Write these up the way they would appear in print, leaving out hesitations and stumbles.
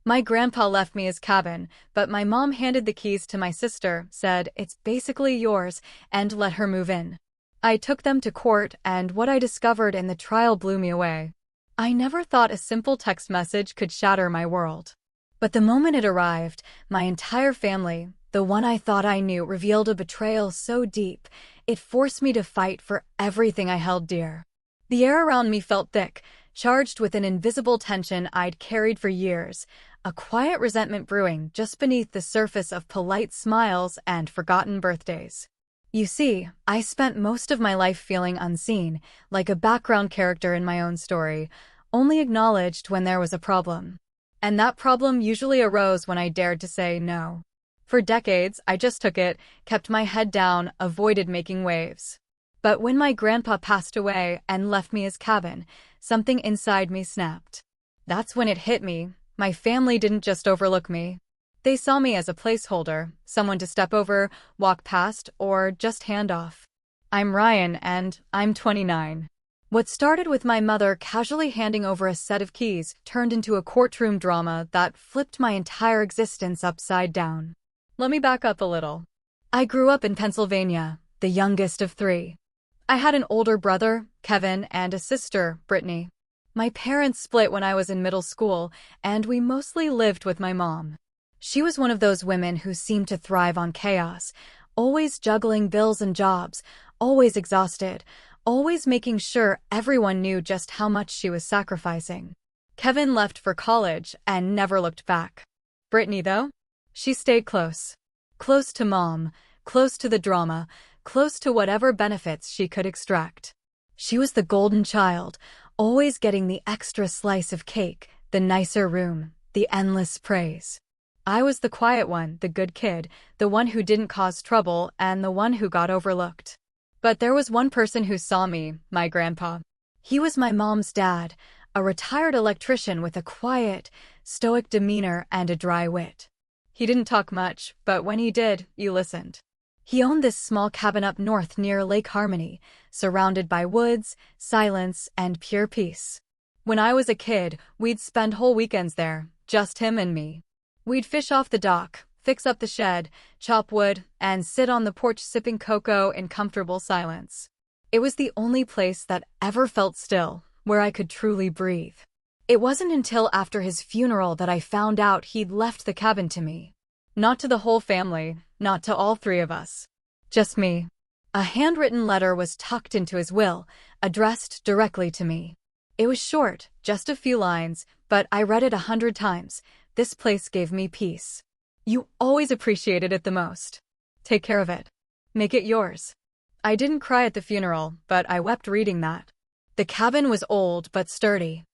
My grandpa left me his cabin, but my mom handed the keys to my sister, said, "It's basically yours," and let her move in. I took them to court, and what I discovered in the trial blew me away. I never thought a simple text message could shatter my world. But the moment it arrived, my entire family, the one I thought I knew, revealed a betrayal so deep, it forced me to fight for everything I held dear. The air around me felt thick, charged with an invisible tension I'd carried for years, a quiet resentment brewing just beneath the surface of polite smiles and forgotten birthdays. You see, I spent most of my life feeling unseen, like a background character in my own story, only acknowledged when there was a problem. And that problem usually arose when I dared to say no. For decades, I just took it, kept my head down, avoided making waves. But when my grandpa passed away and left me his cabin, something inside me snapped. That's when it hit me. My family didn't just overlook me. They saw me as a placeholder, someone to step over, walk past, or just hand off. I'm Ryan, and I'm 29. What started with my mother casually handing over a set of keys turned into a courtroom drama that flipped my entire existence upside down. Let me back up a little. I grew up in Pennsylvania, the youngest of three. I had an older brother, Kevin, and a sister, Brittany. My parents split when I was in middle school, and we mostly lived with my mom. She was one of those women who seemed to thrive on chaos, always juggling bills and jobs, always exhausted, always making sure everyone knew just how much she was sacrificing. Kevin left for college and never looked back. Brittany, though, she stayed close. Close to mom, close to the drama, close to whatever benefits she could extract. She was the golden child, always getting the extra slice of cake, the nicer room, the endless praise. I was the quiet one, the good kid, the one who didn't cause trouble, and the one who got overlooked. But there was one person who saw me, my grandpa. He was my mom's dad, a retired electrician with a quiet, stoic demeanor and a dry wit. He didn't talk much, but when he did, you listened. He owned this small cabin up north near Lake Harmony, surrounded by woods, silence, and pure peace. When I was a kid, we'd spend whole weekends there, just him and me. We'd fish off the dock, fix up the shed, chop wood, and sit on the porch sipping cocoa in comfortable silence. It was the only place that ever felt still, where I could truly breathe. It wasn't until after his funeral that I found out he'd left the cabin to me. Not to the whole family, not to all three of us. Just me. A handwritten letter was tucked into his will, addressed directly to me. It was short, just a few lines, but I read it 100 times. This place gave me peace. You always appreciated it the most. Take care of it. Make it yours. I didn't cry at the funeral, but I wept reading that. The cabin was old but sturdy.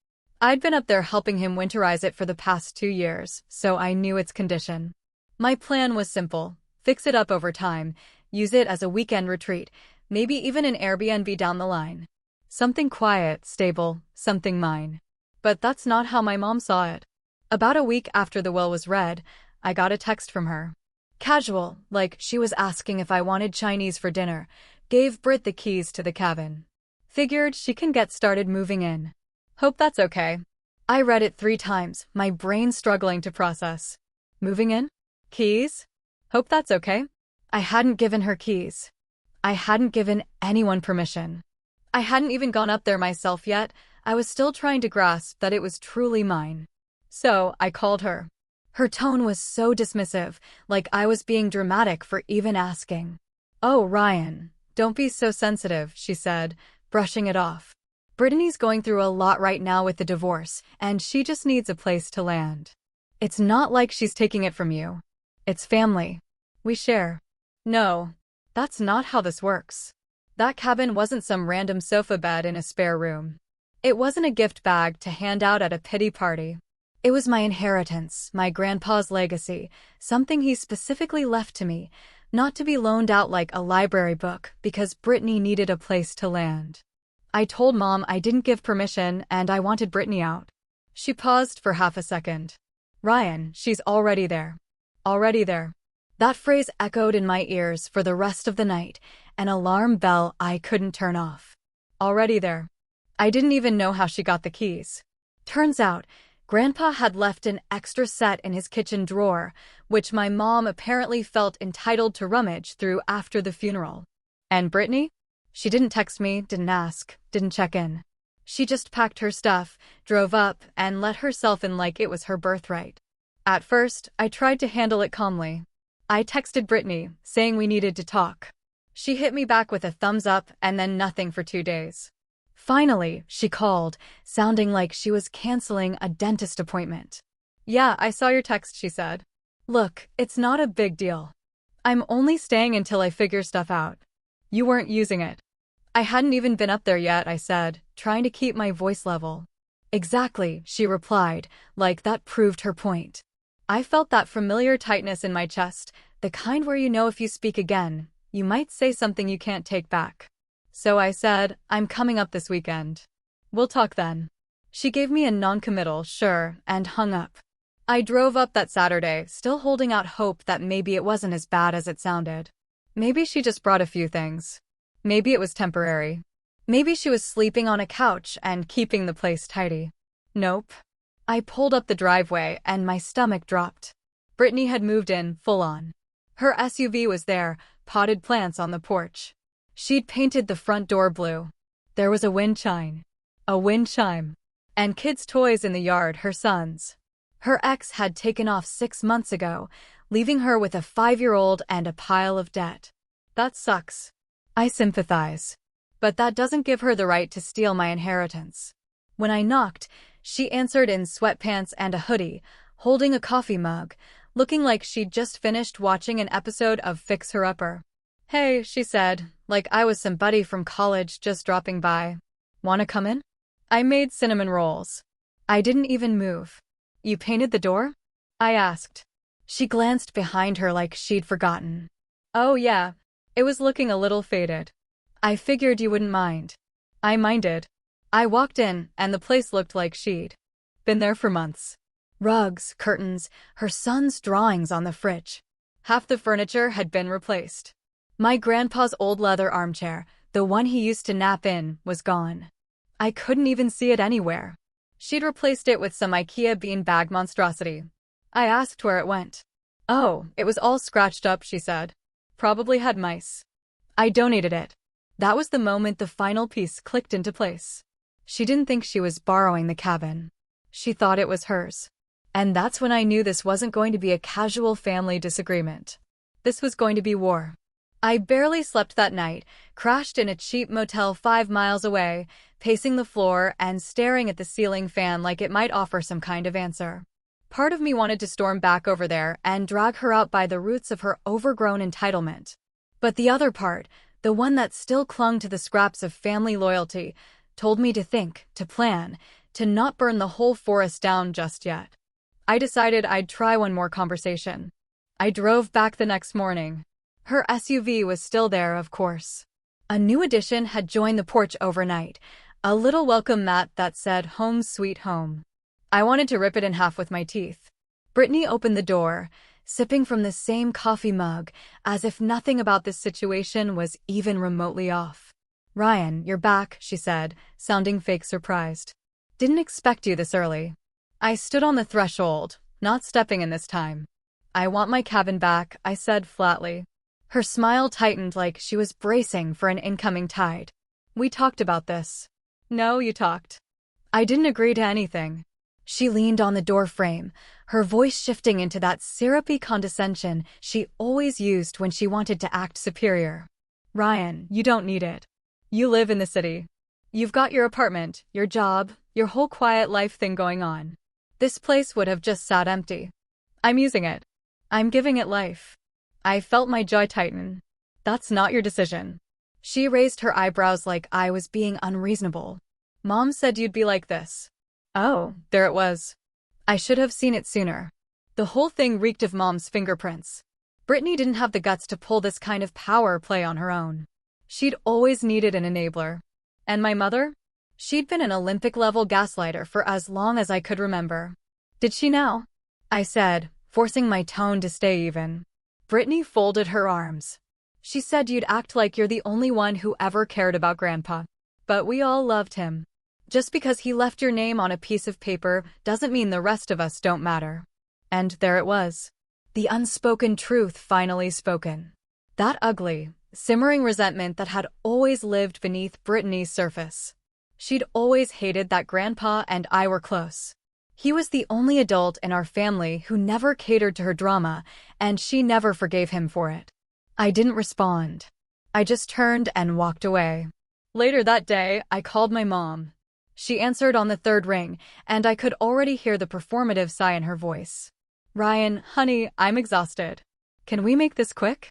I'd been up there helping him winterize it for the past 2 years, so I knew its condition. My plan was simple: fix it up over time, use it as a weekend retreat, maybe even an Airbnb down the line. Something quiet, stable, something mine. But that's not how my mom saw it. About a week after the will was read, I got a text from her. Casual, like she was asking if I wanted Chinese for dinner. Gave Britt the keys to the cabin. Figured she can get started moving in. Hope that's okay. I read it 3 times, my brain struggling to process. Moving in? Keys? Hope that's okay. I hadn't given her keys. I hadn't given anyone permission. I hadn't even gone up there myself yet. I was still trying to grasp that it was truly mine. So I called her. Her tone was so dismissive, like I was being dramatic for even asking. "Oh, Ryan, don't be so sensitive," she said, brushing it off. "Brittany's going through a lot right now with the divorce, and she just needs a place to land. It's not like she's taking it from you. It's family. We share." No, that's not how this works. That cabin wasn't some random sofa bed in a spare room. It wasn't a gift bag to hand out at a pity party. It was my inheritance, my grandpa's legacy, something he specifically left to me, not to be loaned out like a library book because Brittany needed a place to land. I told Mom I didn't give permission and I wanted Brittany out. She paused for half a second. "Ryan, she's already there. Already there." That phrase echoed in my ears for the rest of the night, an alarm bell I couldn't turn off. Already there. I didn't even know how she got the keys. Turns out, Grandpa had left an extra set in his kitchen drawer, which my mom apparently felt entitled to rummage through after the funeral. And Brittany? She didn't text me, didn't ask, didn't check in. She just packed her stuff, drove up, and let herself in like it was her birthright. At first, I tried to handle it calmly. I texted Brittany, saying we needed to talk. She hit me back with a thumbs up and then nothing for 2 days. Finally, she called, sounding like she was canceling a dentist appointment. "Yeah, I saw your text," she said. "Look, it's not a big deal. I'm only staying until I figure stuff out. You weren't using it." "I hadn't even been up there yet," I said, trying to keep my voice level. "Exactly," she replied, like that proved her point. I felt that familiar tightness in my chest, the kind where you know if you speak again, you might say something you can't take back. So I said, "I'm coming up this weekend. We'll talk then." She gave me a non-committal sure and hung up. I drove up that Saturday, still holding out hope that maybe it wasn't as bad as it sounded. Maybe she just brought a few things. Maybe it was temporary. Maybe she was sleeping on a couch and keeping the place tidy. Nope. I pulled up the driveway and my stomach dropped. Brittany had moved in, full on. Her SUV was there, potted plants on the porch. She'd painted the front door blue. There was a wind chime. A wind chime. And kids' toys in the yard, her son's. Her ex had taken off 6 months ago, leaving her with a 5-year-old and a pile of debt. That sucks. I sympathize. But that doesn't give her the right to steal my inheritance. When I knocked, she answered in sweatpants and a hoodie, holding a coffee mug, looking like she'd just finished watching an episode of Fix Her Upper. "Hey," she said, like I was somebody from college just dropping by. "Wanna come in?" I made cinnamon rolls. I didn't even move. "You painted the door?" I asked. She glanced behind her like she'd forgotten. "Oh yeah, it was looking a little faded. I figured you wouldn't mind." I minded. I walked in, and the place looked like she'd been there for months. Rugs, curtains, her son's drawings on the fridge. Half the furniture had been replaced. My grandpa's old leather armchair, the one he used to nap in, was gone. I couldn't even see it anywhere. She'd replaced it with some IKEA beanbag monstrosity. I asked where it went. "Oh, it was all scratched up," she said. "Probably had mice." I donated it. That was the moment the final piece clicked into place. She didn't think she was borrowing the cabin. She thought it was hers. And that's when I knew this wasn't going to be a casual family disagreement. This was going to be war. I barely slept that night, crashed in a cheap motel 5 miles away, pacing the floor and staring at the ceiling fan like it might offer some kind of answer. Part of me wanted to storm back over there and drag her out by the roots of her overgrown entitlement. But the other part, the one that still clung to the scraps of family loyalty, told me to think, to plan, to not burn the whole forest down just yet. I decided I'd try one more conversation. I drove back the next morning. Her SUV was still there, of course. A new addition had joined the porch overnight, a little welcome mat that said "Home Sweet Home." I wanted to rip it in half with my teeth. Brittany opened the door, sipping from the same coffee mug, as if nothing about this situation was even remotely off. "Ryan, you're back," she said, sounding fake surprised. "Didn't expect you this early." I stood on the threshold, not stepping in this time. "I want my cabin back," I said flatly. Her smile tightened like she was bracing for an incoming tide. "We talked about this." "No, you talked." I didn't agree to anything. She leaned on the door frame, her voice shifting into that syrupy condescension she always used when she wanted to act superior. "Ryan, you don't need it. You live in the city. You've got your apartment, your job, your whole quiet life thing going on. This place would have just sat empty. I'm using it. I'm giving it life." I felt my jaw tighten. "That's not your decision." She raised her eyebrows like I was being unreasonable. "Mom said you'd be like this." Oh, there it was. I should have seen it sooner. The whole thing reeked of Mom's fingerprints. Brittany didn't have the guts to pull this kind of power play on her own. She'd always needed an enabler. And my mother? She'd been an Olympic-level gaslighter for as long as I could remember. "Did she now?" I said, forcing my tone to stay even. Brittany folded her arms. "She said you'd act like you're the only one who ever cared about Grandpa. But we all loved him." Just because he left your name on a piece of paper doesn't mean the rest of us don't matter. And there it was. The unspoken truth finally spoken. That ugly, simmering resentment that had always lived beneath Brittany's surface. She'd always hated that Grandpa and I were close. He was the only adult in our family who never catered to her drama, and she never forgave him for it. I didn't respond. I just turned and walked away. Later that day, I called my mom. She answered on the third ring, and I could already hear the performative sigh in her voice. "Ryan, honey, I'm exhausted. Can we make this quick?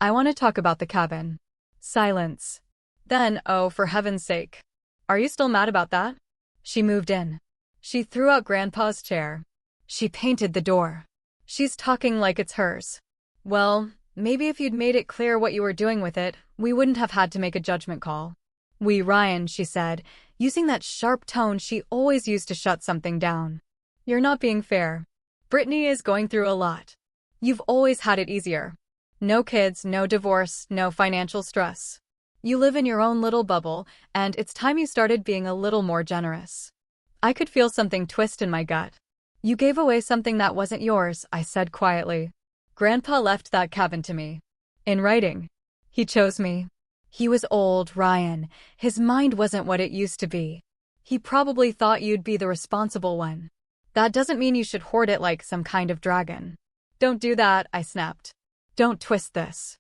I want to talk about the cabin." Silence. Then, "Oh, for heaven's sake. Are you still mad about that?" She moved in. She threw out Grandpa's chair. She painted the door. "She's talking like it's hers." Well, maybe if you'd made it clear what you were doing with it, we wouldn't have had to make a judgment call. Ryan," she said, using that sharp tone she always used to shut something down. "You're not being fair. Brittany is going through a lot. You've always had it easier. No kids, no divorce, no financial stress. You live in your own little bubble, and it's time you started being a little more generous." I could feel something twist in my gut. "You gave away something that wasn't yours," I said quietly. "Grandpa left that cabin to me. In writing. He chose me. He was old, Ryan. His mind wasn't what it used to be. He probably thought you'd be the responsible one. That doesn't mean you should hoard it like some kind of dragon." "Don't do that," I snapped. "Don't twist this."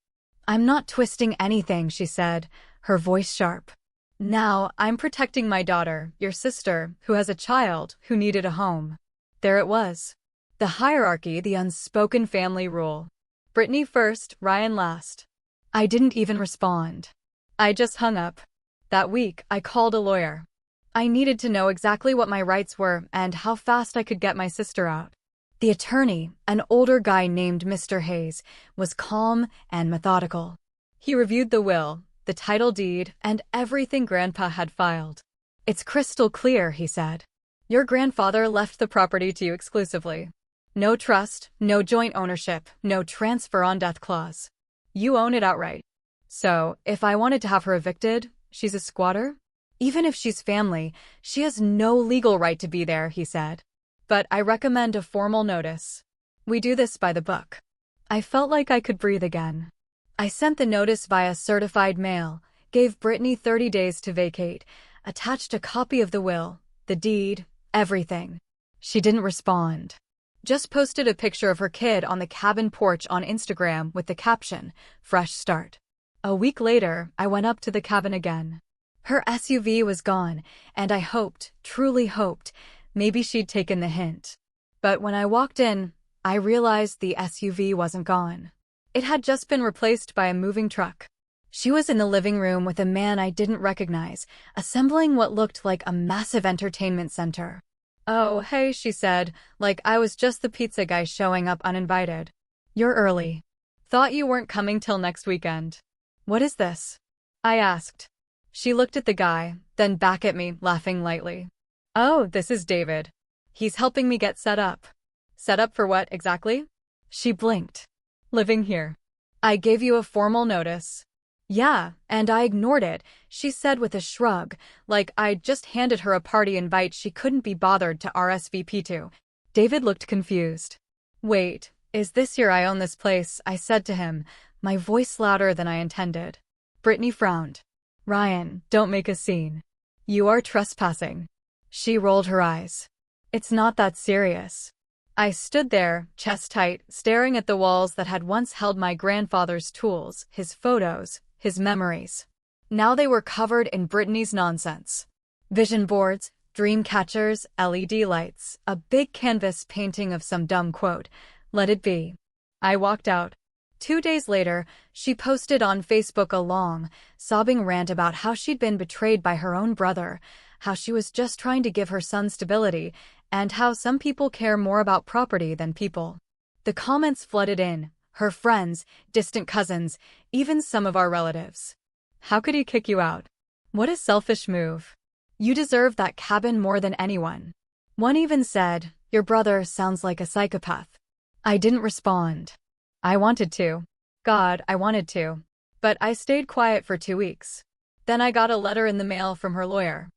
"I'm not twisting anything," she said, her voice sharp. "Now, I'm protecting my daughter, your sister, who has a child, who needed a home." There it was. The hierarchy, the unspoken family rule. Brittany first, Ryan last. I didn't even respond. I just hung up. That week, I called a lawyer. I needed to know exactly what my rights were and how fast I could get my sister out. The attorney, an older guy named Mr. Hayes, was calm and methodical. He reviewed the will, the title deed, and everything Grandpa had filed. "It's crystal clear," he said. "Your grandfather left the property to you exclusively. No trust, no joint ownership, no transfer on death clause. You own it outright. So, if I wanted to have her evicted, she's a squatter? Even if she's family, she has no legal right to be there," he said. "But I recommend a formal notice. We do this by the book." I felt like I could breathe again. I sent the notice via certified mail, gave Brittany 30 days to vacate, attached a copy of the will, the deed, everything. She didn't respond. Just posted a picture of her kid on the cabin porch on Instagram with the caption, "Fresh start." A week later, I went up to the cabin again. Her SUV was gone, and I hoped, truly hoped, maybe she'd taken the hint. But when I walked in, I realized the SUV wasn't gone. It had just been replaced by a moving truck. She was in the living room with a man I didn't recognize, assembling what looked like a massive entertainment center. "Oh, hey," she said, like I was just the pizza guy showing up uninvited. "You're early. Thought you weren't coming till next weekend." "What is this?" I asked. She looked at the guy, then back at me, laughing lightly. "Oh, this is David. He's helping me get set up." "Set up for what, exactly?" She blinked. "Living here. I gave you a formal notice." "Yeah, and I ignored it," she said with a shrug, like I'd just handed her a party invite she couldn't be bothered to RSVP to. David looked confused. "Wait, is this your I own this place?" I said to him, my voice louder than I intended. Brittany frowned. "Ryan, don't make a scene. You are trespassing." She rolled her eyes. "It's not that serious." I stood there, chest tight, staring at the walls that had once held my grandfather's tools, his photos, his memories. Now they were covered in Brittany's nonsense. Vision boards, dream catchers, LED lights, a big canvas painting of some dumb quote. Let it be. I walked out. 2 days later, she posted on Facebook a long, sobbing rant about how she'd been betrayed by her own brother, how she was just trying to give her son stability, and how some people care more about property than people. The comments flooded in, her friends, distant cousins, even some of our relatives. "How could he kick you out? What a selfish move. You deserve that cabin more than anyone." One even said, "Your brother sounds like a psychopath." I didn't respond. I wanted to. God, I wanted to. But I stayed quiet for 2 weeks. Then I got a letter in the mail from her lawyer.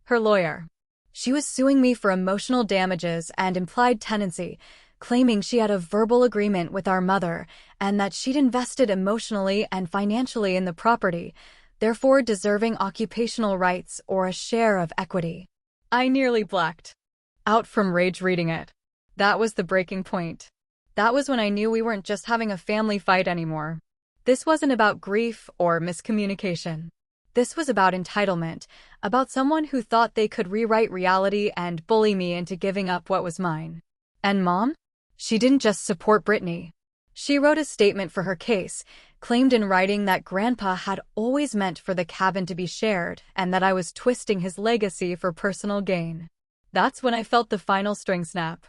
Her lawyer. She was suing me for emotional damages and implied tenancy, claiming she had a verbal agreement with our mother and that she'd invested emotionally and financially in the property, therefore deserving occupational rights or a share of equity. I nearly blacked out from rage reading it. That was the breaking point. That was when I knew we weren't just having a family fight anymore. This wasn't about grief or miscommunication. This was about entitlement, about someone who thought they could rewrite reality and bully me into giving up what was mine. And Mom? She didn't just support Brittany. She wrote a statement for her case, claimed in writing that Grandpa had always meant for the cabin to be shared and that I was twisting his legacy for personal gain. That's when I felt the final string snap.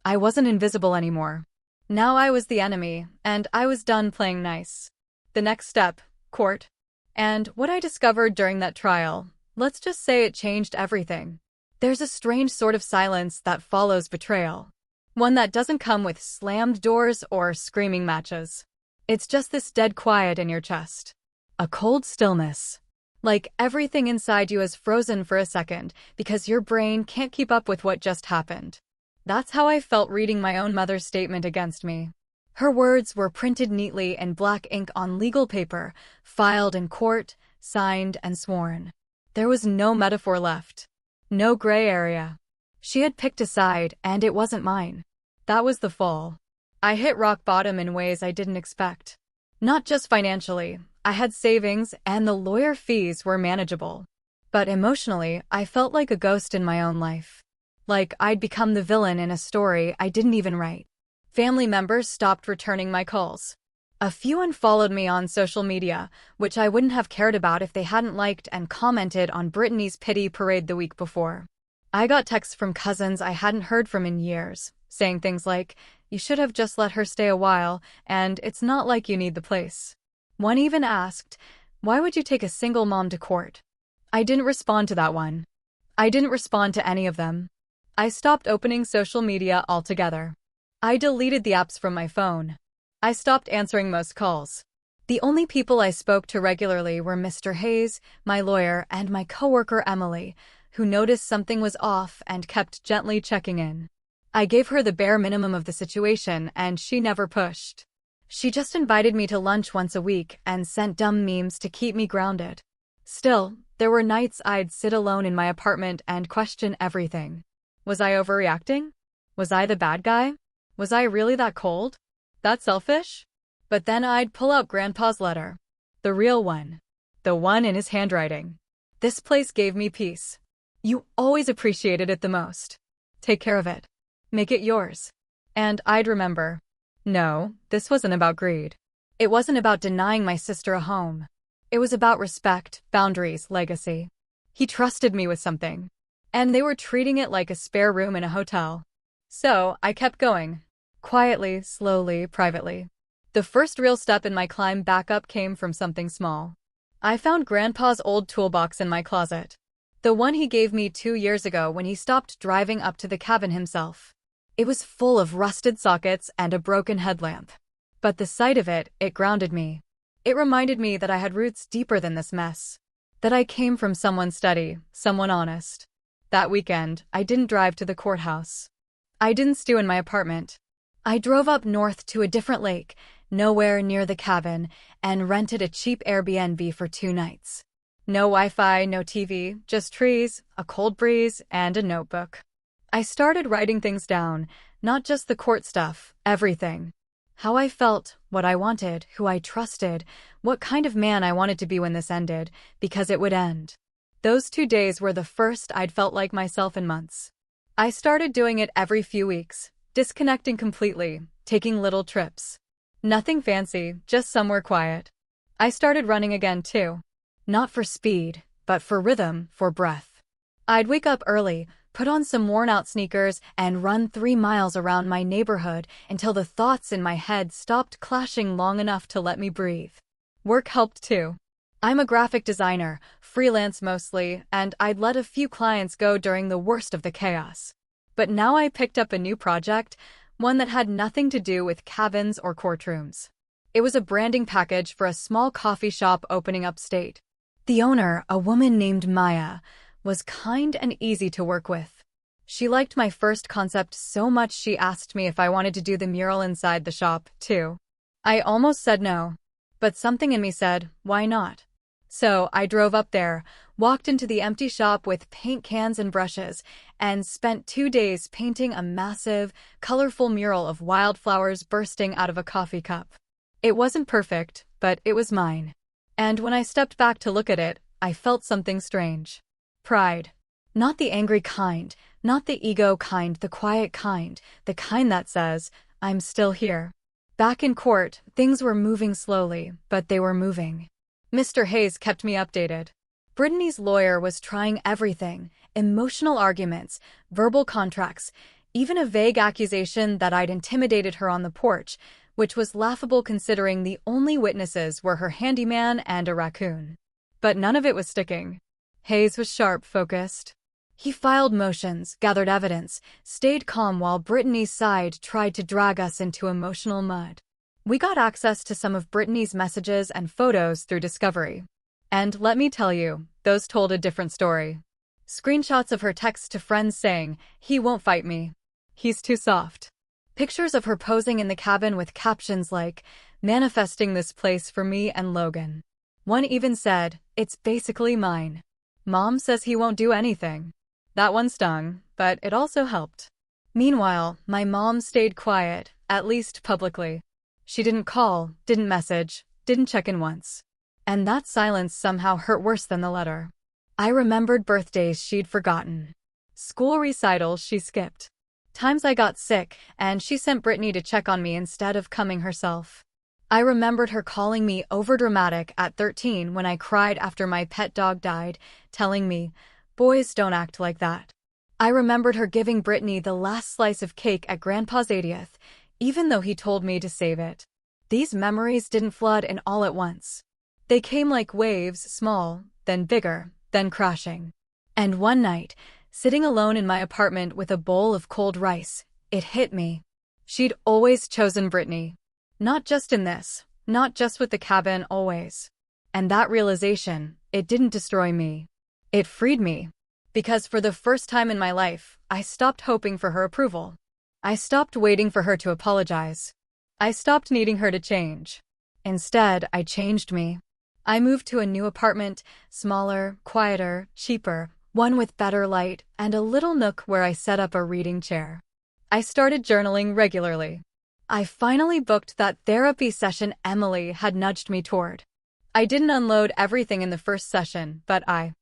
I wasn't invisible anymore. Now I was the enemy, and I was done playing nice. The next step, court. And what I discovered during that trial, let's just say it changed everything. There's a strange sort of silence that follows betrayal. One that doesn't come with slammed doors or screaming matches. It's just this dead quiet in your chest. A cold stillness. Like everything inside you is frozen for a second because your brain can't keep up with what just happened. That's how I felt reading my own mother's statement against me. Her words were printed neatly in black ink on legal paper, filed in court, signed and sworn. There was no metaphor left. No gray area. She had picked a side, and it wasn't mine. That was the fall. I hit rock bottom in ways I didn't expect. Not just financially. I had savings, and the lawyer fees were manageable. But emotionally, I felt like a ghost in my own life. Like I'd become the villain in a story I didn't even write. Family members stopped returning my calls. A few unfollowed me on social media, which I wouldn't have cared about if they hadn't liked and commented on Brittany's pity parade the week before. I got texts from cousins I hadn't heard from in years, saying things like, "You should have just let her stay a while, and it's not like you need the place." One even asked, "Why would you take a single mom to court?" I didn't respond to that one. I didn't respond to any of them. I stopped opening social media altogether. I deleted the apps from my phone. I stopped answering most calls. The only people I spoke to regularly were Mr. Hayes, my lawyer, and my coworker Emily, who noticed something was off and kept gently checking in. I gave her the bare minimum of the situation, and she never pushed. She just invited me to lunch once a week and sent dumb memes to keep me grounded. Still, there were nights I'd sit alone in my apartment and question everything. Was I overreacting? Was I the bad guy? Was I really that cold? That selfish? But then I'd pull out Grandpa's letter. The real one. The one in his handwriting. This place gave me peace. You always appreciated it the most. Take care of it. Make it yours. And I'd remember. No, this wasn't about greed. It wasn't about denying my sister a home. It was about respect, boundaries, legacy. He trusted me with something. And they were treating it like a spare room in a hotel. So I kept going. Quietly, slowly, privately. The first real step in my climb back up came from something small. I found Grandpa's old toolbox in my closet. The one he gave me 2 years ago when he stopped driving up to the cabin himself. It was full of rusted sockets and a broken headlamp. But the sight of it grounded me. It reminded me that I had roots deeper than this mess. That I came from someone steady, someone honest. That weekend, I didn't drive to the courthouse. I didn't stew in my apartment. I drove up north to a different lake, nowhere near the cabin, and rented a cheap Airbnb for 2 nights. No Wi-Fi, no TV, just trees, a cold breeze, and a notebook. I started writing things down, not just the court stuff, everything. How I felt, what I wanted, who I trusted, what kind of man I wanted to be when this ended, because it would end. Those 2 days were the first I'd felt like myself in months. I started doing it every few weeks, disconnecting completely, taking little trips. Nothing fancy, just somewhere quiet. I started running again too. Not for speed, but for rhythm, for breath. I'd wake up early, put on some worn-out sneakers, and run 3 miles around my neighborhood until the thoughts in my head stopped clashing long enough to let me breathe. Work helped too. I'm a graphic designer, freelance mostly, and I'd let a few clients go during the worst of the chaos. But now I picked up a new project, one that had nothing to do with cabins or courtrooms. It was a branding package for a small coffee shop opening upstate. The owner, a woman named Maya, was kind and easy to work with. She liked my first concept so much she asked me if I wanted to do the mural inside the shop, too. I almost said no, but something in me said, why not? So I drove up there, walked into the empty shop with paint cans and brushes, and spent 2 days painting a massive, colorful mural of wildflowers bursting out of a coffee cup. It wasn't perfect, but it was mine. And when I stepped back to look at it, I felt something strange. Pride. Not the angry kind, not the ego kind, the quiet kind, the kind that says, I'm still here. Back in court, things were moving slowly, but they were moving. Mr. Hayes kept me updated. Brittany's lawyer was trying everything: emotional arguments, verbal contracts, even a vague accusation that I'd intimidated her on the porch, which was laughable considering the only witnesses were her handyman and a raccoon. But none of it was sticking. Hayes was sharp, focused. He filed motions, gathered evidence, stayed calm while Brittany's side tried to drag us into emotional mud. We got access to some of Brittany's messages and photos through Discovery. And let me tell you, those told a different story. Screenshots of her texts to friends saying, he won't fight me. He's too soft. Pictures of her posing in the cabin with captions like, manifesting this place for me and Logan. One even said, it's basically mine. Mom says he won't do anything. That one stung, but it also helped. Meanwhile, my mom stayed quiet, at least publicly. She didn't call, didn't message, didn't check in once. And that silence somehow hurt worse than the letter. I remembered birthdays she'd forgotten. School recitals she skipped. Times I got sick, and she sent Brittany to check on me instead of coming herself. I remembered her calling me overdramatic at 13 when I cried after my pet dog died, telling me, boys don't act like that. I remembered her giving Brittany the last slice of cake at Grandpa's 80th, even though he told me to save it. These memories didn't flood in all at once. They came like waves, small, then bigger, then crashing. And one night, sitting alone in my apartment with a bowl of cold rice, it hit me. She'd always chosen Brittany. Not just in this, not just with the cabin, always. And that realization, it didn't destroy me. It freed me. Because for the first time in my life, I stopped hoping for her approval. I stopped waiting for her to apologize. I stopped needing her to change. Instead, I changed me. I moved to a new apartment, smaller, quieter, cheaper, one with better light, and a little nook where I set up a reading chair. I started journaling regularly. I finally booked that therapy session Emily had nudged me toward. I didn't unload everything in the first session, but I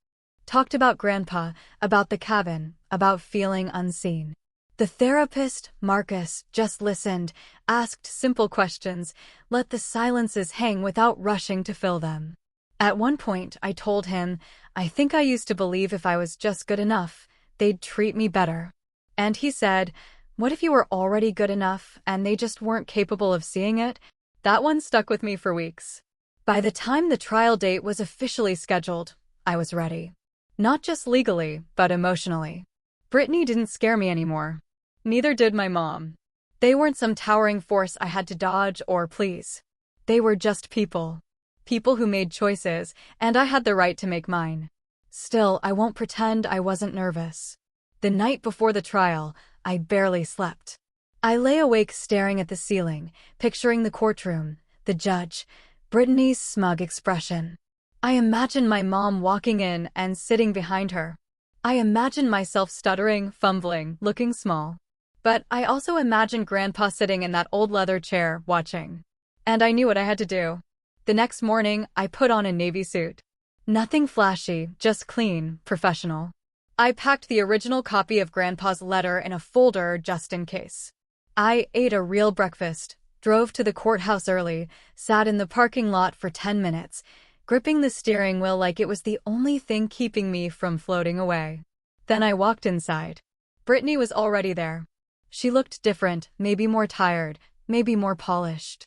talked about Grandpa, about the cabin, about feeling unseen. The therapist, Marcus, just listened, asked simple questions, let the silences hang without rushing to fill them. At one point, I told him, I think I used to believe if I was just good enough, they'd treat me better. And he said, what if you were already good enough and they just weren't capable of seeing it? That one stuck with me for weeks. By the time the trial date was officially scheduled, I was ready. Not just legally, but emotionally. Brittany didn't scare me anymore. Neither did my mom. They weren't some towering force I had to dodge or please. They were just people. People who made choices, and I had the right to make mine. Still, I won't pretend I wasn't nervous. The night before the trial, I barely slept. I lay awake staring at the ceiling, picturing the courtroom, the judge, Brittany's smug expression. I imagined my mom walking in and sitting behind her. I imagined myself stuttering, fumbling, looking small. But I also imagined Grandpa sitting in that old leather chair, watching. And I knew what I had to do. The next morning, I put on a navy suit. Nothing flashy, just clean, professional. I packed the original copy of Grandpa's letter in a folder just in case. I ate a real breakfast, drove to the courthouse early, sat in the parking lot for 10 minutes, gripping the steering wheel like it was the only thing keeping me from floating away. Then I walked inside. Brittany was already there. She looked different, maybe more tired, maybe more polished.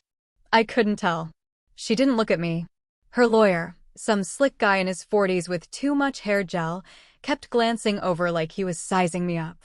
I couldn't tell. She didn't look at me. Her lawyer, some slick guy in his 40s with too much hair gel, kept glancing over like he was sizing me up.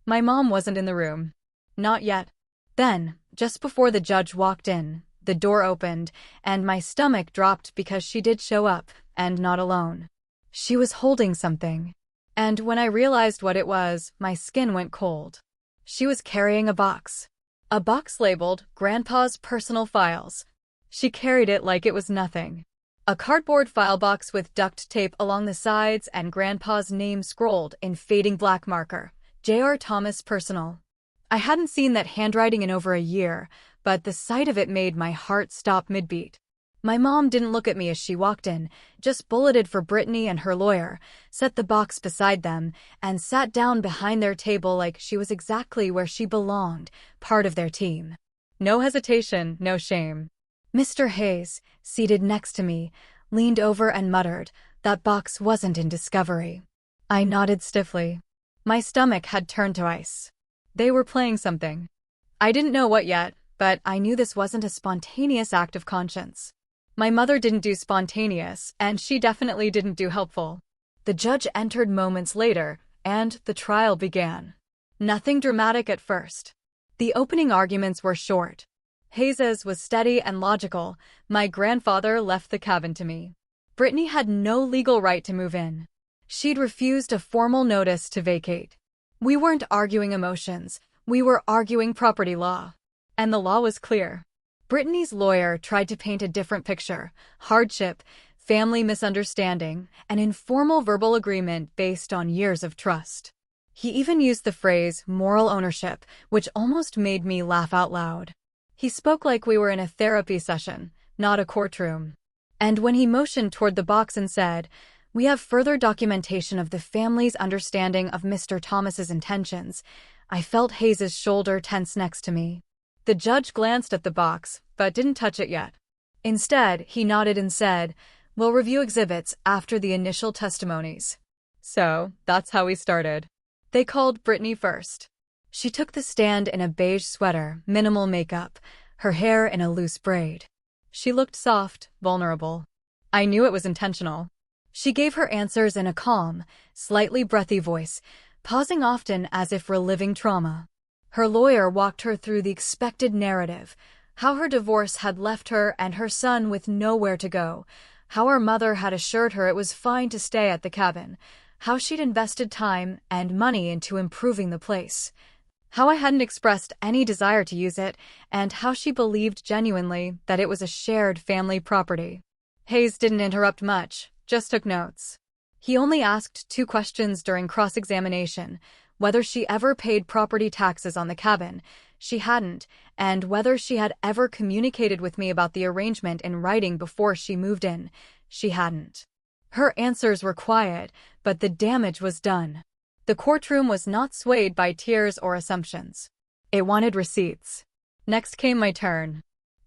My mom wasn't in the room. Not yet. Then, just before the judge walked in, the door opened, and my stomach dropped because she did show up, and not alone. She was holding something. And when I realized what it was, my skin went cold. She was carrying a box. A box labeled Grandpa's Personal Files. She carried it like it was nothing. A cardboard file box with duct tape along the sides and Grandpa's name scrolled in fading black marker. J.R. Thomas Personal. I hadn't seen that handwriting in over a year, but the sight of it made my heart stop mid-beat. My mom didn't look at me as she walked in, just bulleted for Brittany and her lawyer, set the box beside them, and sat down behind their table like she was exactly where she belonged, part of their team. No hesitation, no shame. Mr. Hayes, seated next to me, leaned over and muttered, "That box wasn't in Discovery." I nodded stiffly. My stomach had turned to ice. They were playing something. I didn't know what yet, but I knew this wasn't a spontaneous act of conscience. My mother didn't do spontaneous, and she definitely didn't do helpful. The judge entered moments later, and the trial began. Nothing dramatic at first. The opening arguments were short. Hayes's was steady and logical. My grandfather left the cabin to me. Brittany had no legal right to move in. She'd refused a formal notice to vacate. We weren't arguing emotions, we were arguing property law. And the law was clear. Brittany's lawyer tried to paint a different picture: hardship, family misunderstanding, an informal verbal agreement based on years of trust. He even used the phrase moral ownership, which almost made me laugh out loud. He spoke like we were in a therapy session, not a courtroom. And when he motioned toward the box and said, "We have further documentation of the family's understanding of Mr. Thomas's intentions," I felt Hayes's shoulder tense next to me. The judge glanced at the box, but didn't touch it yet. Instead, he nodded and said, "We'll review exhibits after the initial testimonies." So, that's how we started. They called Brittany first. She took the stand in a beige sweater, minimal makeup, her hair in a loose braid. She looked soft, vulnerable. I knew it was intentional. She gave her answers in a calm, slightly breathy voice, pausing often as if reliving trauma. Her lawyer walked her through the expected narrative: how her divorce had left her and her son with nowhere to go, how her mother had assured her it was fine to stay at the cabin, how she'd invested time and money into improving the place, how I hadn't expressed any desire to use it, and how she believed genuinely that it was a shared family property. Hayes didn't interrupt much, just took notes. He only asked 2 questions during cross-examination: whether she ever paid property taxes on the cabin, she hadn't, and whether she had ever communicated with me about the arrangement in writing before she moved in, she hadn't. Her answers were quiet, but the damage was done. The courtroom was not swayed by tears or assumptions. It wanted receipts. Next came my turn.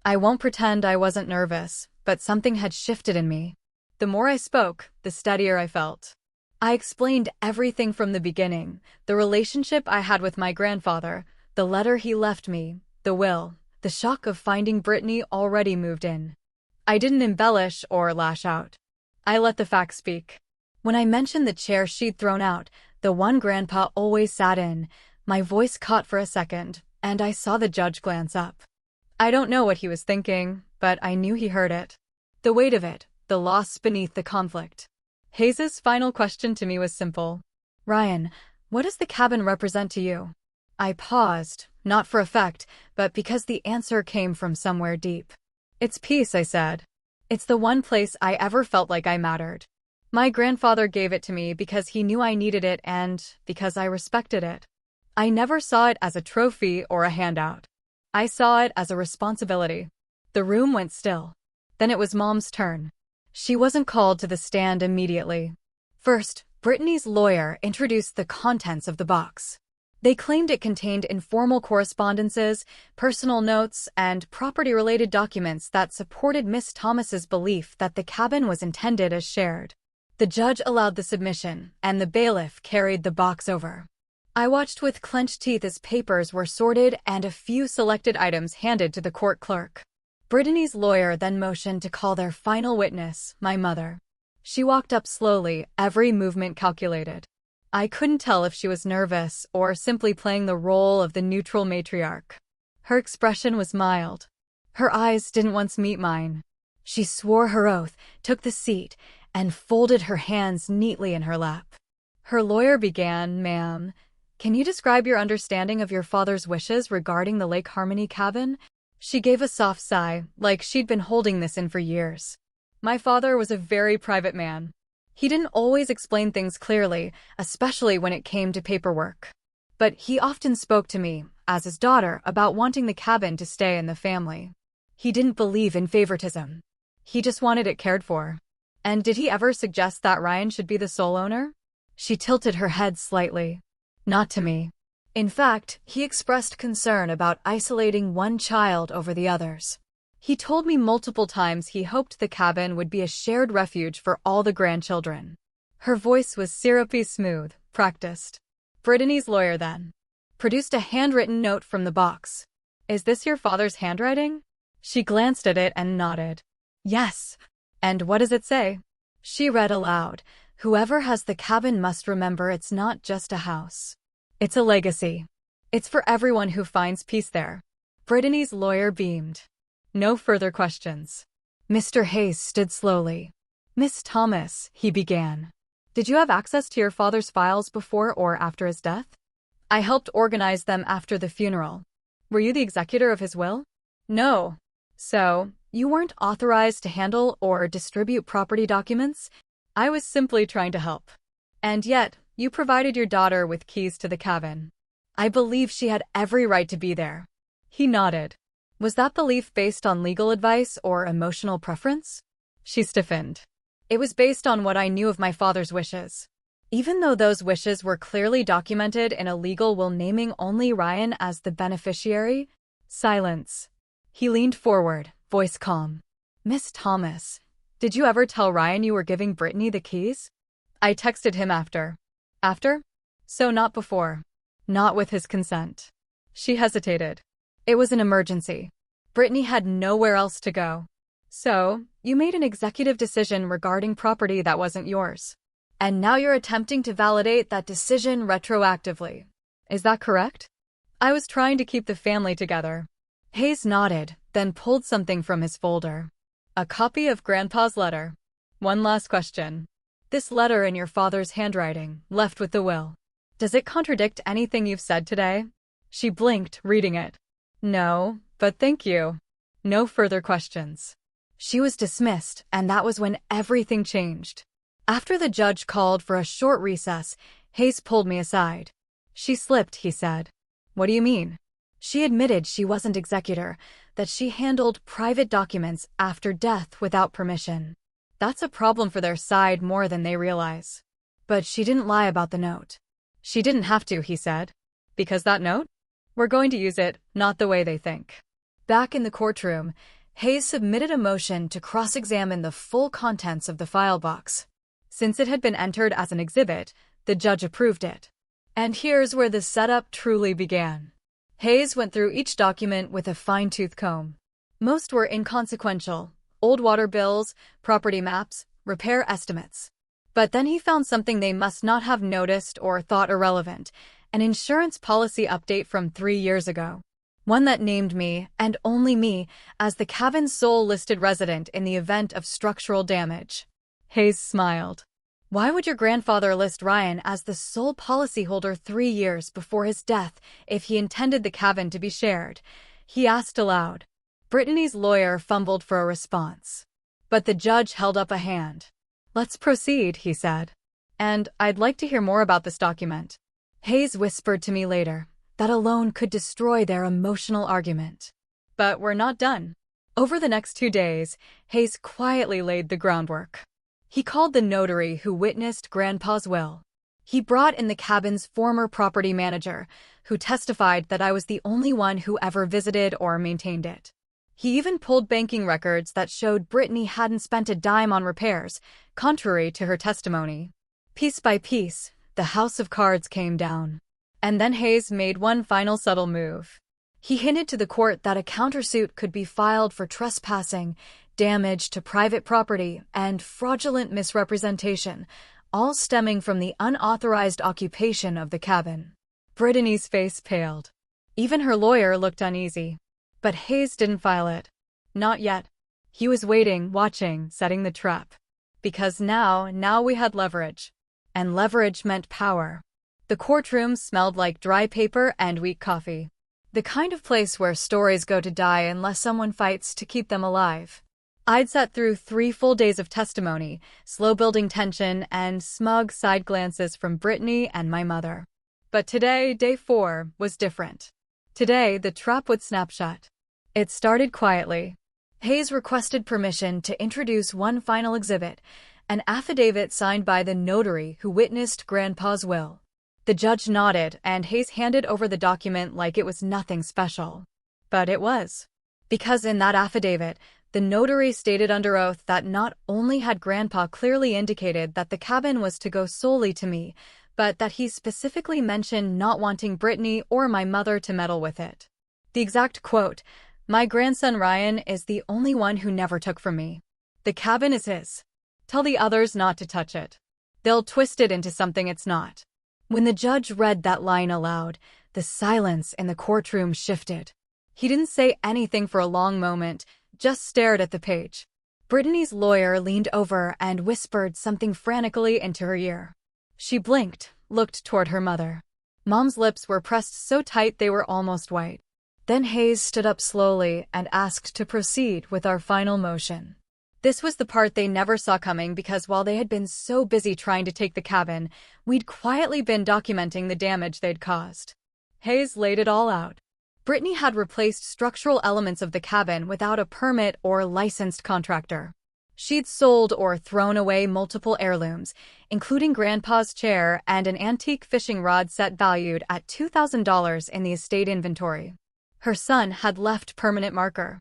I won't pretend I wasn't nervous, but something had shifted in me. The more I spoke, the steadier I felt. I explained everything from the beginning: the relationship I had with my grandfather, the letter he left me, the will, the shock of finding Brittany already moved in. I didn't embellish or lash out. I let the facts speak. When I mentioned the chair she'd thrown out, the one Grandpa always sat in, my voice caught for a second, and I saw the judge glance up. I don't know what he was thinking, but I knew he heard it. The weight of it, the loss beneath the conflict. Hayes's final question to me was simple. "Ryan, what does the cabin represent to you?" I paused, not for effect, but because the answer came from somewhere deep. "It's peace," I said. "It's the one place I ever felt like I mattered. My grandfather gave it to me because he knew I needed it and because I respected it. I never saw it as a trophy or a handout. I saw it as a responsibility." The room went still. Then it was Mom's turn. She wasn't called to the stand immediately. First, Brittany's lawyer introduced the contents of the box. They claimed it contained informal correspondences, personal notes, and property-related documents that supported Miss Thomas's belief that the cabin was intended as shared. The judge allowed the submission, and the bailiff carried the box over. I watched with clenched teeth as papers were sorted and a few selected items handed to the court clerk. Brittany's lawyer then motioned to call their final witness, my mother. She walked up slowly, every movement calculated. I couldn't tell if she was nervous or simply playing the role of the neutral matriarch. Her expression was mild. Her eyes didn't once meet mine. She swore her oath, took the seat, and folded her hands neatly in her lap. Her lawyer began, "Ma'am, can you describe your understanding of your father's wishes regarding the Lake Harmony cabin?" She gave a soft sigh, like she'd been holding this in for years. My father was a very private man. He didn't always explain things clearly, especially when it came to paperwork. But he often spoke to me, as his daughter, about wanting the cabin to stay in the family. He didn't believe in favoritism. He just wanted it cared for. And did he ever suggest that Ryan should be the sole owner? She tilted her head slightly. Not to me. In fact, he expressed concern about isolating one child over the others. He told me multiple times he hoped the cabin would be a shared refuge for all the grandchildren. Her voice was syrupy smooth, practiced. Brittany's lawyer then produced a handwritten note from the box. "Is this your father's handwriting?" She glanced at it and nodded. "Yes." "And what does it say?" She read aloud. "Whoever has the cabin must remember it's not just a house. It's a legacy. It's for everyone who finds peace there." Brittany's lawyer beamed. No further questions. Mr. Hayes stood slowly. "Miss Thomas," he began. "Did you have access to your father's files before or after his death?" "I helped organize them after the funeral." "Were you the executor of his will?" "No." "So, you weren't authorized to handle or distribute property documents?" "I was simply trying to help." "And yet, you provided your daughter with keys to the cabin." "I believe she had every right to be there." He nodded. "Was that belief based on legal advice or emotional preference?" She stiffened. "It was based on what I knew of my father's wishes. Even though those wishes were clearly documented in a legal will naming only Ryan as the beneficiary." Silence. He leaned forward, voice calm. "Miss Thomas, did you ever tell Ryan you were giving Brittany the keys?" "I texted him after." "After? So not before?" "Not with his consent." She hesitated. "It was an emergency. Brittany had nowhere else to go." "So, you made an executive decision regarding property that wasn't yours. And now you're attempting to validate that decision retroactively. Is that correct?" "I was trying to keep the family together." Hayes nodded, then pulled something from his folder. "A copy of Grandpa's letter." "One last question. This letter in your father's handwriting, left with the will. Does it contradict anything you've said today?" She blinked, reading it. "No, but thank you." No further questions. She was dismissed, and that was when everything changed. After the judge called for a short recess, Hayes pulled me aside. "She slipped," he said. "What do you mean?" She admitted she wasn't executor, that she handled private documents after death without permission. That's a problem for their side more than they realize. But she didn't lie about the note. "She didn't have to," he said. "Because that note? We're going to use it, not the way they think." Back in the courtroom, Hayes submitted a motion to cross-examine the full contents of the file box. Since it had been entered as an exhibit, the judge approved it. And here's where the setup truly began. Hayes went through each document with a fine-tooth comb. Most were inconsequential: old water bills, property maps, repair estimates. But then he found something they must not have noticed or thought irrelevant: an insurance policy update from 3 years ago. One that named me, and only me, as the cabin's sole listed resident in the event of structural damage. Hayes smiled. "Why would your grandfather list Ryan as the sole policyholder 3 years before his death if he intended the cabin to be shared?" he asked aloud. Brittany's lawyer fumbled for a response. But the judge held up a hand. "Let's proceed," he said. "And I'd like to hear more about this document." Hayes whispered to me later. That alone could destroy their emotional argument. But we're not done. Over the next 2 days, Hayes quietly laid the groundwork. He called the notary who witnessed Grandpa's will. He brought in the cabin's former property manager, who testified that I was the only one who ever visited or maintained it. He even pulled banking records that showed Brittany hadn't spent a dime on repairs, contrary to her testimony. Piece by piece, the house of cards came down. And then Hayes made one final subtle move. He hinted to the court that a countersuit could be filed for trespassing, damage to private property, and fraudulent misrepresentation, all stemming from the unauthorized occupation of the cabin. Brittany's face paled. Even her lawyer looked uneasy. But Hayes didn't file it. Not yet. He was waiting, watching, setting the trap. Because now we had leverage. and leverage meant power. The courtroom smelled like dry paper and weak coffee. The kind of place where stories go to die unless someone fights to keep them alive. I'd sat through 3 full days of testimony, slow-building tension, and smug side glances from Brittany and my mother. But today, day 4, was different. Today, the trap would snap shut. It started quietly. Hayes requested permission to introduce one final exhibit, an affidavit signed by the notary who witnessed Grandpa's will. The judge nodded, and Hayes handed over the document like it was nothing special. But it was. Because in that affidavit, the notary stated under oath that not only had Grandpa clearly indicated that the cabin was to go solely to me, but that he specifically mentioned not wanting Brittany or my mother to meddle with it. The exact quote, "My grandson Ryan is the only one who never took from me. The cabin is his. Tell the others not to touch it. They'll twist it into something it's not." When the judge read that line aloud, the silence in the courtroom shifted. He didn't say anything for a long moment, just stared at the page. Brittany's lawyer leaned over and whispered something frantically into her ear. She blinked, looked toward her mother. Mom's lips were pressed so tight they were almost white. Then Hayes stood up slowly and asked to proceed with our final motion. This was the part they never saw coming because while they had been so busy trying to take the cabin, we'd quietly been documenting the damage they'd caused. Hayes laid it all out. Brittany had replaced structural elements of the cabin without a permit or licensed contractor. She'd sold or thrown away multiple heirlooms, including Grandpa's chair and an antique fishing rod set valued at $2,000 in the estate inventory. Her son had left permanent marker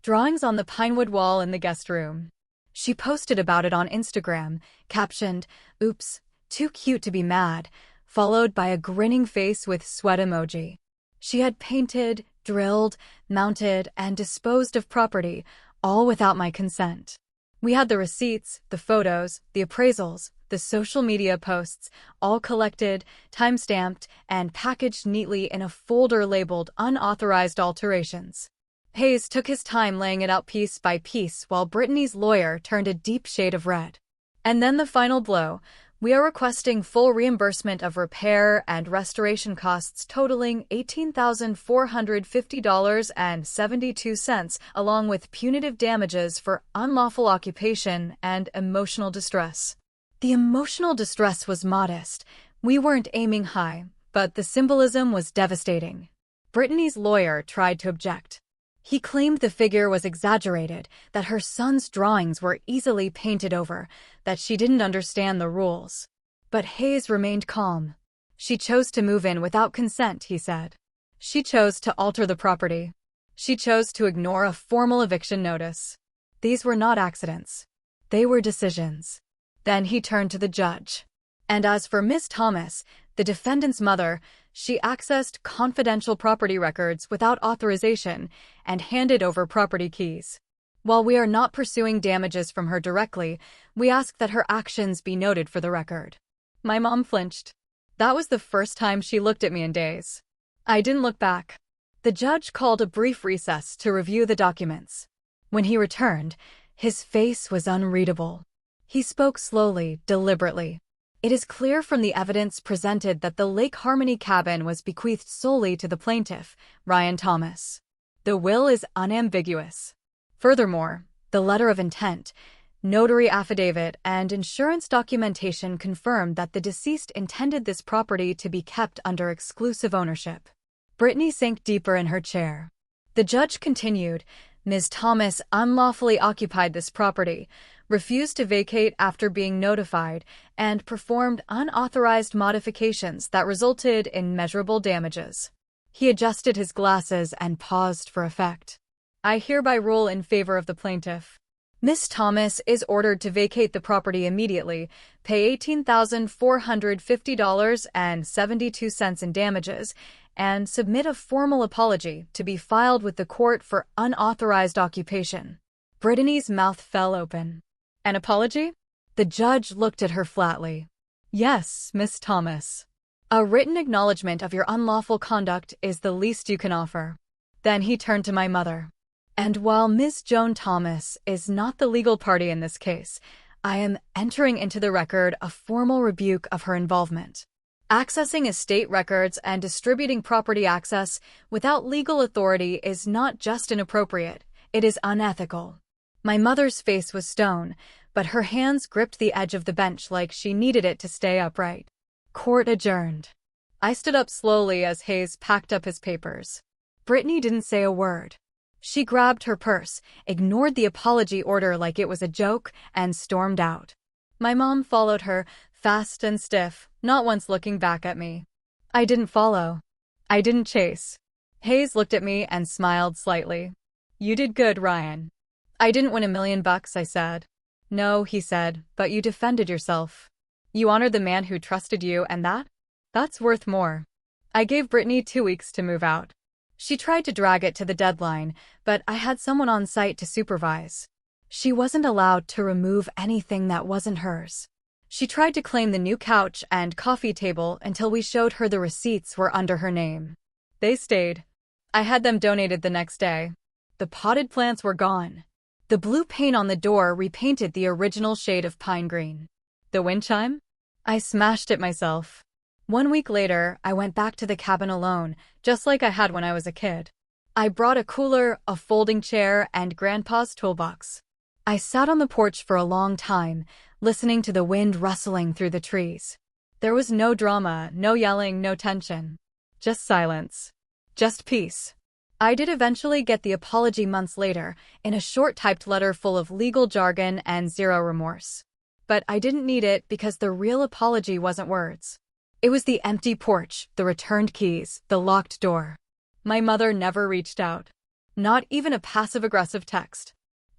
drawings on the pinewood wall in the guest room. She posted about it on Instagram, captioned, "Oops, too cute to be mad," followed by a grinning face with sweat emoji. She had painted, drilled, mounted, and disposed of property, all without my consent. We had the receipts, the photos, the appraisals, the social media posts, all collected, time-stamped, and packaged neatly in a folder labeled Unauthorized Alterations. Hayes took his time laying it out piece by piece while Brittany's lawyer turned a deep shade of red. And then the final blow. We are requesting full reimbursement of repair and restoration costs totaling $18,450.72, along with punitive damages for unlawful occupation and emotional distress. The emotional distress was modest. We weren't aiming high, but the symbolism was devastating. Brittany's lawyer tried to object. He claimed the figure was exaggerated, that her son's drawings were easily painted over, that she didn't understand the rules. But Hayes remained calm. She chose to move in without consent, he said. She chose to alter the property. She chose to ignore a formal eviction notice. These were not accidents. They were decisions. Then he turned to the judge. And as for Ms. Thomas, the defendant's mother, she accessed confidential property records without authorization and handed over property keys. While we are not pursuing damages from her directly, we ask that her actions be noted for the record. My mom flinched. That was the first time she looked at me in days. I didn't look back. The judge called a brief recess to review the documents. When he returned, his face was unreadable. He spoke slowly, deliberately. It is clear from the evidence presented that the Lake Harmony cabin was bequeathed solely to the plaintiff, Ryan Thomas. The will is unambiguous. Furthermore, the letter of intent, notary affidavit, and insurance documentation confirmed that the deceased intended this property to be kept under exclusive ownership. Brittany sank deeper in her chair. The judge continued, Ms. Thomas unlawfully occupied this property, refused to vacate after being notified, and performed unauthorized modifications that resulted in measurable damages. He adjusted his glasses and paused for effect. I hereby rule in favor of the plaintiff. Ms. Thomas is ordered to vacate the property immediately, pay $18,450.72 in damages, and submit a formal apology to be filed with the court for unauthorized occupation. Brittany's mouth fell open. An apology? The judge looked at her flatly. Yes, Miss Thomas. A written acknowledgement of your unlawful conduct is the least you can offer. Then he turned to my mother. And while Ms. Joan Thomas is not the legal party in this case, I am entering into the record a formal rebuke of her involvement. Accessing estate records and distributing property access without legal authority is not just inappropriate, it is unethical. My mother's face was stone, but her hands gripped the edge of the bench like she needed it to stay upright. Court adjourned. I stood up slowly as Hayes packed up his papers. Brittany didn't say a word. She grabbed her purse, ignored the apology order like it was a joke, and stormed out. My mom followed her, fast and stiff, not once looking back at me. I didn't follow. I didn't chase. Hayes looked at me and smiled slightly. You did good, Ryan. I didn't win $1 million, I said. No, he said, but you defended yourself. You honored the man who trusted you, and that's worth more. I gave Brittany 2 weeks to move out. She tried to drag it to the deadline, but I had someone on site to supervise. She wasn't allowed to remove anything that wasn't hers. She tried to claim the new couch and coffee table until we showed her the receipts were under her name. They stayed. I had them donated the next day. The potted plants were gone. The blue paint on the door repainted the original shade of pine green. The wind chime? I smashed it myself. 1 week later, I went back to the cabin alone, just like I had when I was a kid. I brought a cooler, a folding chair, and Grandpa's toolbox. I sat on the porch for a long time, listening to the wind rustling through the trees. There was no drama, no yelling, no tension. Just silence. Just peace. I did eventually get the apology months later, in a short typed letter full of legal jargon and zero remorse. But I didn't need it because the real apology wasn't words. It was the empty porch, the returned keys, the locked door. My mother never reached out. Not even a passive-aggressive text.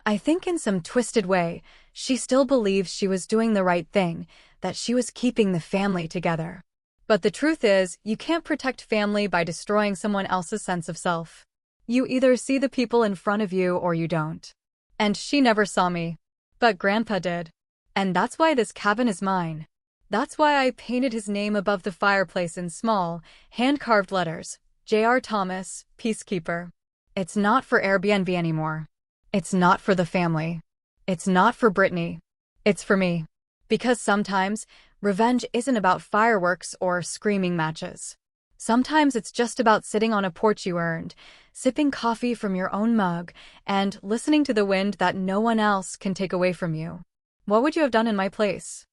I think in some twisted way, she still believes she was doing the right thing, that she was keeping the family together. But the truth is, you can't protect family by destroying someone else's sense of self. You either see the people in front of you or you don't. And she never saw me. But Grandpa did. And that's why this cabin is mine. That's why I painted his name above the fireplace in small, hand-carved letters. J.R. Thomas, Peacekeeper. It's not for Airbnb anymore. It's not for the family. It's not for Brittany. It's for me. Because sometimes, revenge isn't about fireworks or screaming matches. Sometimes it's just about sitting on a porch you earned, sipping coffee from your own mug, and listening to the wind that no one else can take away from you. What would you have done in my place?